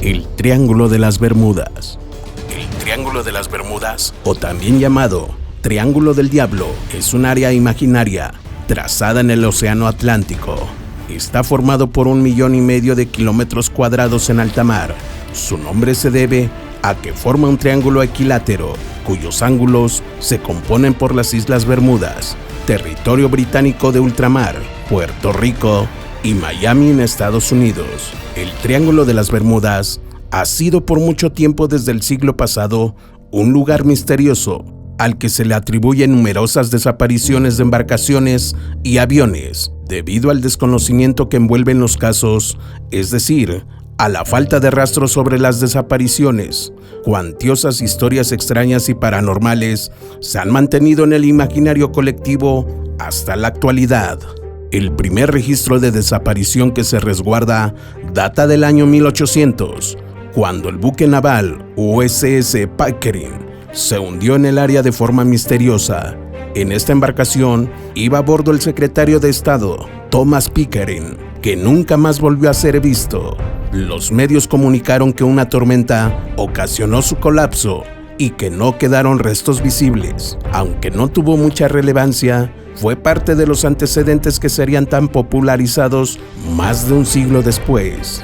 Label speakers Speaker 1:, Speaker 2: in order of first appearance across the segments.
Speaker 1: El Triángulo de las Bermudas. El Triángulo de las Bermudas, o también llamado Triángulo del Diablo, es un área imaginaria trazada en el Océano Atlántico. Está formado por 1,5 millones de kilómetros cuadrados en alta mar. Su nombre se debe a que forma un triángulo equilátero, cuyos ángulos se componen por las Islas Bermudas, territorio británico de ultramar, Puerto Rico y Miami en Estados Unidos. El Triángulo de las Bermudas ha sido por mucho tiempo desde el siglo pasado un lugar misterioso al que se le atribuyen numerosas desapariciones de embarcaciones y aviones debido al desconocimiento que envuelven los casos, es decir, a la falta de rastros sobre las desapariciones. Cuantiosas historias extrañas y paranormales se han mantenido en el imaginario colectivo hasta la actualidad. El primer registro de desaparición que se resguarda data del año 1800, cuando el buque naval USS Pickering se hundió en el área de forma misteriosa. En esta embarcación iba a bordo el secretario de Estado, Thomas Pickering, que nunca más volvió a ser visto. Los medios comunicaron que una tormenta ocasionó su colapso y que no quedaron restos visibles. Aunque no tuvo mucha relevancia, fue parte de los antecedentes que serían tan popularizados más de un siglo después.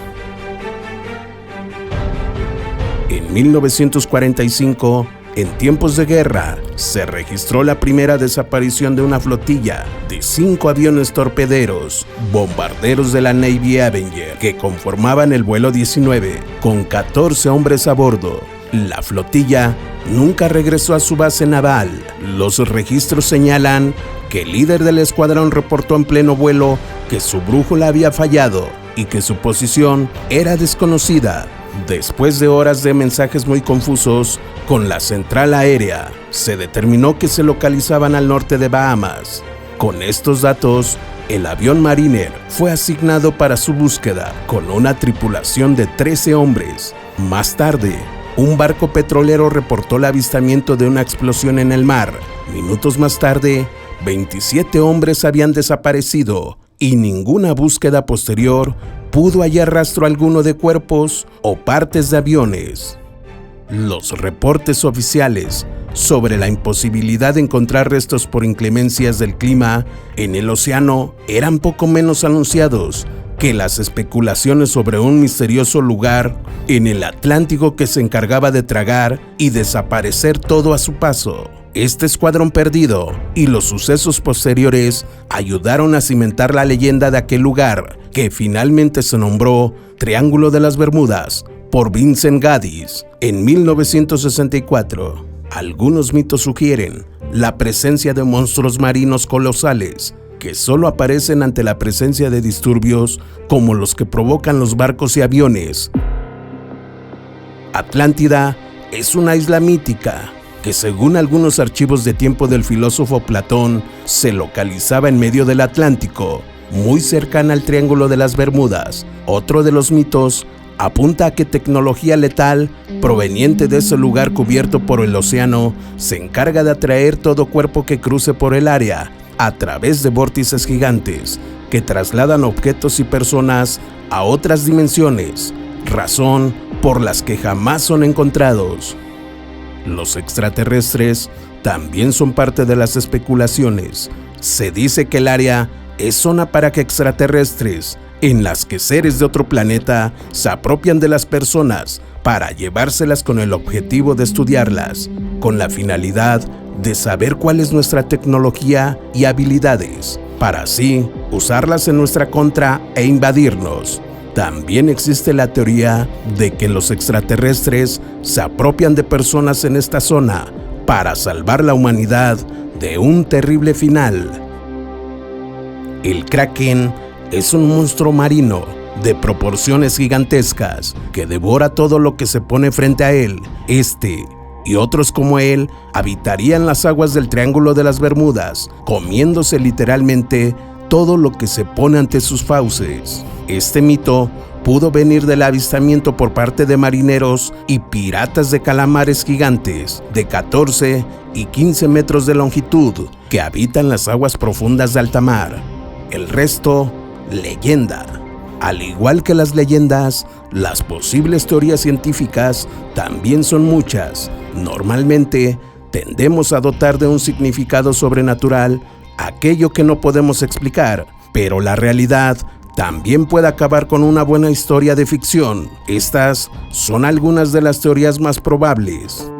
Speaker 1: En 1945, en tiempos de guerra, se registró la primera desaparición de una flotilla de 5 aviones torpederos, bombarderos de la Navy Avenger, que conformaban el vuelo 19, con 14 hombres a bordo. La flotilla nunca regresó a su base naval. Los registros señalan que el líder del escuadrón reportó en pleno vuelo que su brújula había fallado y que su posición era desconocida. Después de horas de mensajes muy confusos con la central aérea, se determinó que se localizaban al norte de Bahamas. Con estos datos, el avión Mariner fue asignado para su búsqueda con una tripulación de 13 hombres. Más tarde, un barco petrolero reportó el avistamiento de una explosión en el mar. Minutos más tarde, 27 hombres habían desaparecido y ninguna búsqueda posterior pudo hallar rastro alguno de cuerpos o partes de aviones. Los reportes oficiales sobre la imposibilidad de encontrar restos por inclemencias del clima en el océano eran poco menos anunciados que las especulaciones sobre un misterioso lugar en el Atlántico que se encargaba de tragar y desaparecer todo a su paso. Este escuadrón perdido y los sucesos posteriores ayudaron a cimentar la leyenda de aquel lugar, que finalmente se nombró Triángulo de las Bermudas por Vincent Gaddis en 1964. Algunos mitos sugieren la presencia de monstruos marinos colosales que solo aparecen ante la presencia de disturbios como los que provocan los barcos y aviones. Atlántida es una isla mítica que, según algunos archivos de tiempo del filósofo Platón, se localizaba en medio del Atlántico, muy cercana al Triángulo de las Bermudas. Otro de los mitos apunta a que tecnología letal proveniente de ese lugar cubierto por el océano se encarga de atraer todo cuerpo que cruce por el área a través de vórtices gigantes que trasladan objetos y personas a otras dimensiones, razón por las que jamás son encontrados. Los extraterrestres también son parte de las especulaciones. Se dice que el área es zona para que extraterrestres, en las que seres de otro planeta se apropian de las personas para llevárselas con el objetivo de estudiarlas, con la finalidad de saber cuál es nuestra tecnología y habilidades, para así usarlas en nuestra contra e invadirnos. También existe la teoría de que los extraterrestres se apropian de personas en esta zona para salvar la humanidad de un terrible final. El Kraken es un monstruo marino de proporciones gigantescas que devora todo lo que se pone frente a él. Este y otros como él habitarían las aguas del Triángulo de las Bermudas, comiéndose literalmente todo lo que se pone ante sus fauces. Este mito pudo venir del avistamiento por parte de marineros y piratas de calamares gigantes de 14 y 15 metros de longitud que habitan las aguas profundas de alta mar. El resto, leyenda. Al igual que las leyendas, las posibles teorías científicas también son muchas. Normalmente, tendemos a dotar de un significado sobrenatural aquello que no podemos explicar, pero la realidad también puede acabar con una buena historia de ficción. Estas son algunas de las teorías más probables.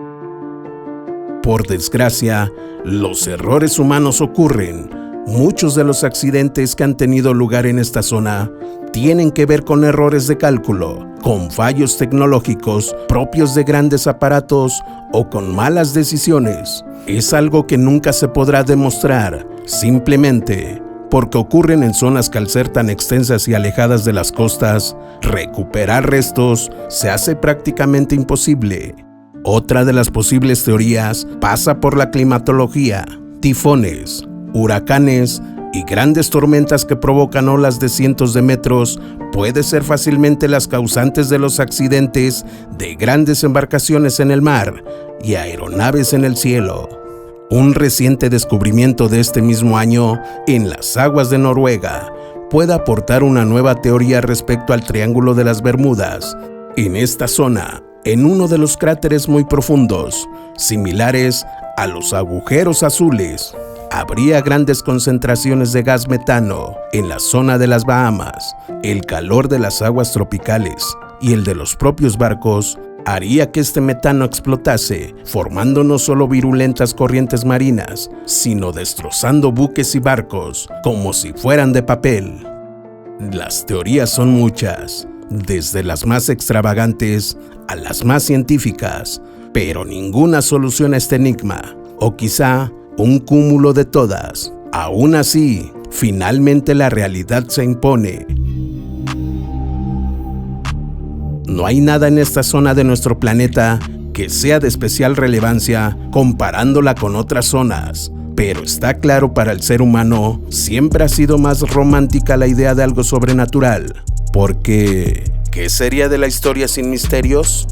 Speaker 1: Por desgracia, los errores humanos ocurren. Muchos de los accidentes que han tenido lugar en esta zona tienen que ver con errores de cálculo, con fallos tecnológicos propios de grandes aparatos o con malas decisiones. Es algo que nunca se podrá demostrar, simplemente porque ocurren en zonas que al ser tan extensas y alejadas de las costas, recuperar restos se hace prácticamente imposible. Otra de las posibles teorías pasa por la climatología, tifones, huracanes y grandes tormentas que provocan olas de cientos de metros puede ser fácilmente las causantes de los accidentes de grandes embarcaciones en el mar y aeronaves en el cielo. Un reciente descubrimiento de este mismo año en las aguas de Noruega puede aportar una nueva teoría respecto al Triángulo de las Bermudas. En esta zona, en uno de los cráteres muy profundos, similares a los agujeros azules, habría grandes concentraciones de gas metano en la zona de las Bahamas. El calor de las aguas tropicales y el de los propios barcos haría que este metano explotase, formando no solo virulentas corrientes marinas, sino destrozando buques y barcos como si fueran de papel. Las teorías son muchas, desde las más extravagantes a las más científicas, pero ninguna soluciona este enigma, o quizá un cúmulo de todas. Aún así, finalmente la realidad se impone. No hay nada en esta zona de nuestro planeta que sea de especial relevancia comparándola con otras zonas, pero está claro, para el ser humano siempre ha sido más romántica la idea de algo sobrenatural, porque ¿qué sería de la historia sin misterios?